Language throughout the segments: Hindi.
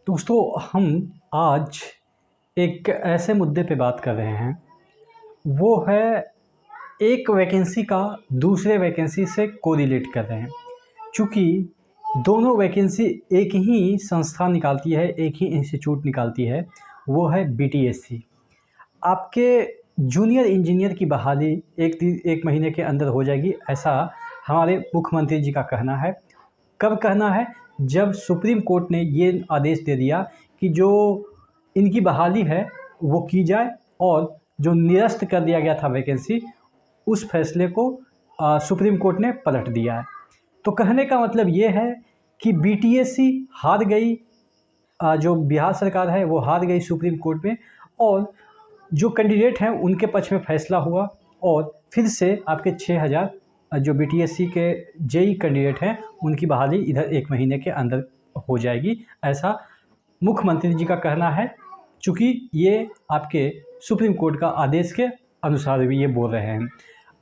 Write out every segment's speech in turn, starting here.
दोस्तों, हम आज एक ऐसे मुद्दे पे बात कर रहे हैं, वो है एक वैकेंसी का दूसरे वैकेंसी से कोरिलेट कर रहे हैं। चूँकि दोनों वैकेंसी एक ही संस्था निकालती है, एक ही इंस्टीट्यूट निकालती है, वो है बीटीएससी। आपके जूनियर इंजीनियर की बहाली 1 महीने के अंदर हो जाएगी, ऐसा हमारे मुख्यमंत्री जी का कहना है। कब कहना है? जब सुप्रीम कोर्ट ने ये आदेश दे दिया कि जो इनकी बहाली है वो की जाए और जो निरस्त कर दिया गया था वैकेंसी, उस फैसले को सुप्रीम कोर्ट ने पलट दिया है। तो कहने का मतलब ये है कि बीटीएससी हार गई, जो बिहार सरकार है वो हार गई सुप्रीम कोर्ट में, और जो कैंडिडेट हैं उनके पक्ष में फैसला हुआ और फिर से आपके 6000 जो बीटीएससी के जेई कैंडिडेट हैं उनकी बहाली इधर 1 महीने के अंदर हो जाएगी, ऐसा मुख्यमंत्री जी का कहना है। चूँकि ये आपके सुप्रीम कोर्ट का आदेश के अनुसार भी ये बोल रहे हैं।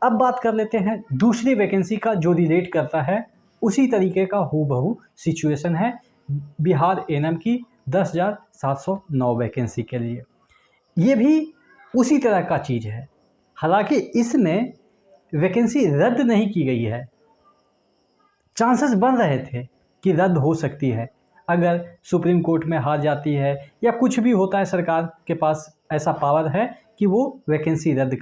अब बात कर लेते हैं दूसरी वैकेंसी का, जो रिलेट करता है उसी तरीके का हूबहू सिचुएशन है बिहार एएनएम की 10,709 वैकेंसी के लिए। ये भी उसी तरह का चीज़ है, हालांकि इसमें वैकेंसी रद्द नहीं की गई है। चांसेस बन रहे थे कि रद्द हो सकती है अगर सुप्रीम कोर्ट में हार जाती है या कुछ भी होता है, सरकार के पास ऐसा पावर है कि वो वैकेंसी रद्द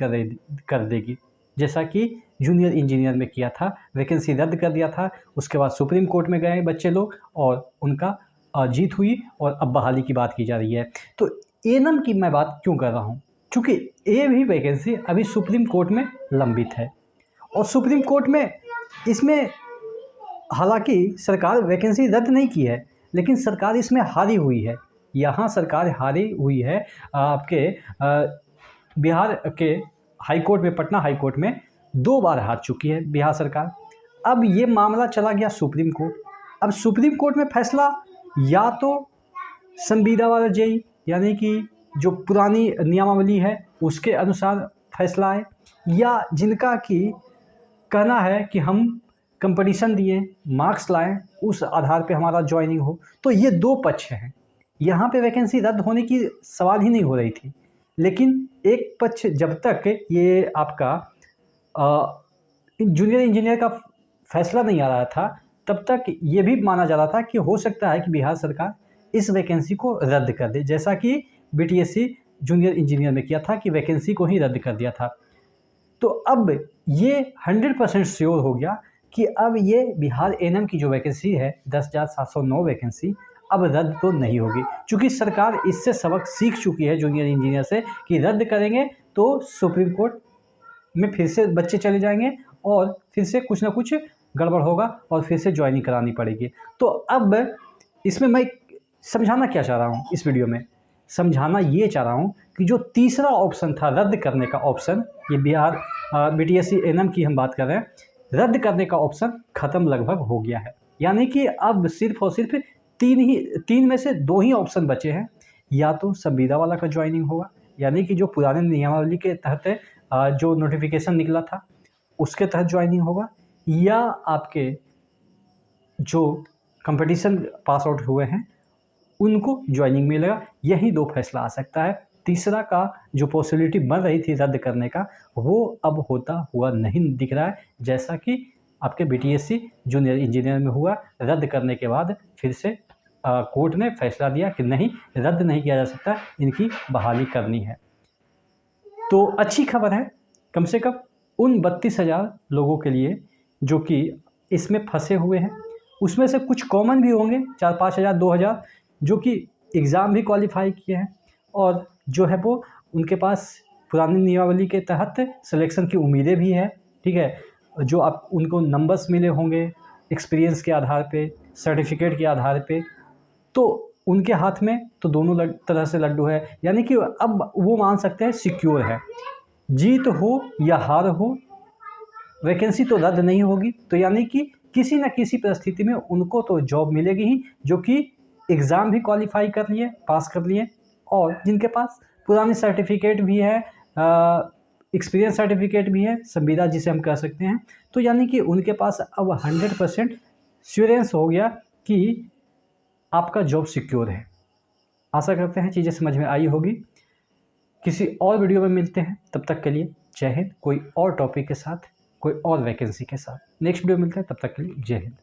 कर देगी, जैसा कि जूनियर इंजीनियर में किया था, वैकेंसी रद्द कर दिया था। उसके बाद सुप्रीम कोर्ट में गए बच्चे लोग और उनका जीत हुई और अब बहाली की बात की जा रही है। तो एएनएम की मैं बात क्यों कर रहा हूँ? क्योंकि ये भी वैकेंसी अभी सुप्रीम कोर्ट में लंबित है और सुप्रीम कोर्ट में इसमें हालांकि सरकार वैकेंसी रद्द नहीं की है, लेकिन सरकार इसमें हारी हुई है। यहाँ सरकार हारी हुई है आपके बिहार के हाई कोर्ट में, पटना हाई कोर्ट में 2 बार हार चुकी है बिहार सरकार। अब ये मामला चला गया सुप्रीम कोर्ट। अब सुप्रीम कोर्ट में फैसला या तो संविदा वाला जेई, यानी कि जो पुरानी नियमावली है उसके अनुसार फैसला है, या जिनका कि कहना है कि हम कंपटीशन दिए, मार्क्स लाएं, उस आधार पे हमारा ज्वाइनिंग हो। तो ये 2 पक्ष हैं। यहाँ पे वैकेंसी रद्द होने की सवाल ही नहीं हो रही थी, लेकिन एक पक्ष जब तक ये आपका जूनियर इंजीनियर का फैसला नहीं आ रहा था, तब तक ये भी माना जा रहा था कि हो सकता है कि बिहार सरकार इस वैकेंसी को रद्द कर दे, जैसा कि बीटीएससी जूनियर इंजीनियर में किया था कि वैकेंसी को ही रद्द कर दिया था। तो अब ये 100% श्योर हो गया कि अब ये बिहार एएनएम की जो वैकेंसी है 10,709 वैकेंसी अब रद्द तो नहीं होगी, क्योंकि सरकार इससे सबक सीख चुकी है जूनियर इंजीनियर से कि रद्द करेंगे तो सुप्रीम कोर्ट में फिर से बच्चे चले जाएंगे और फिर से कुछ ना कुछ गड़बड़ होगा और फिर से ज्वाइनिंग करानी पड़ेगी। तो अब इसमें मैं समझाना क्या चाह रहा हूँ, इस वीडियो में समझाना ये चाह रहा हूँ कि जो तीसरा ऑप्शन था रद्द करने का ऑप्शन, ये बिहार बीटीएससी एएनएम की हम बात कर रहे हैं, रद्द करने का ऑप्शन ख़त्म लगभग हो गया है। यानी कि अब सिर्फ और सिर्फ 3 में से 2 ही ऑप्शन बचे हैं। या तो संविदा वाला का ज्वाइनिंग होगा, यानी कि जो पुराने नियमावली के तहत जो नोटिफिकेशन निकला था उसके तहत ज्वाइनिंग होगा, या आपके जो कंपटीशन पास आउट हुए हैं उनको ज्वाइनिंग मिलेगा। यही 2 फैसला आ सकता है। तीसरा का जो पॉसिबिलिटी बन रही थी रद्द करने का, वो अब होता हुआ नहीं दिख रहा है, जैसा कि आपके बीटीएससी जूनियर इंजीनियर में हुआ। रद्द करने के बाद फिर से कोर्ट ने फैसला दिया कि नहीं, रद्द नहीं किया जा सकता, इनकी बहाली करनी है। तो अच्छी खबर है कम से कम उन 32,000 लोगों के लिए जो कि इसमें फंसे हुए हैं। उसमें से कुछ कॉमन भी होंगे, 4-5 हज़ार 2,000 जो कि एग्ज़ाम भी क्वालिफाई किए हैं और जो है वो उनके पास पुरानी नियमावली के तहत सिलेक्शन की उम्मीदें भी है। ठीक है, जो आप उनको नंबर्स मिले होंगे एक्सपीरियंस के आधार पे, सर्टिफिकेट के आधार पे, तो उनके हाथ में तो दोनों तरह से लड्डू है। यानी कि अब वो मान सकते हैं सिक्योर है, जीत हो या हार हो वैकेंसी तो रद्द नहीं होगी। तो यानी कि किसी न किसी परिस्थिति में उनको तो जॉब मिलेगी ही, जो कि एग्ज़ाम भी क्वालिफाई कर लिए, पास कर लिए, और जिनके पास पुरानी सर्टिफिकेट भी है, एक्सपीरियंस सर्टिफिकेट भी है, संविदा जिसे हम कह सकते हैं। तो यानी कि उनके पास अब 100% श्योरेंस हो गया कि आपका जॉब सिक्योर है। आशा करते हैं चीज़ें समझ में आई होगी। किसी और वीडियो में मिलते हैं, तब तक के लिए जय हिंद। कोई और टॉपिक के साथ, कोई और वैकेंसी के साथ नेक्स्ट वीडियो मिलते हैं, तब तक के लिए जय हिंद।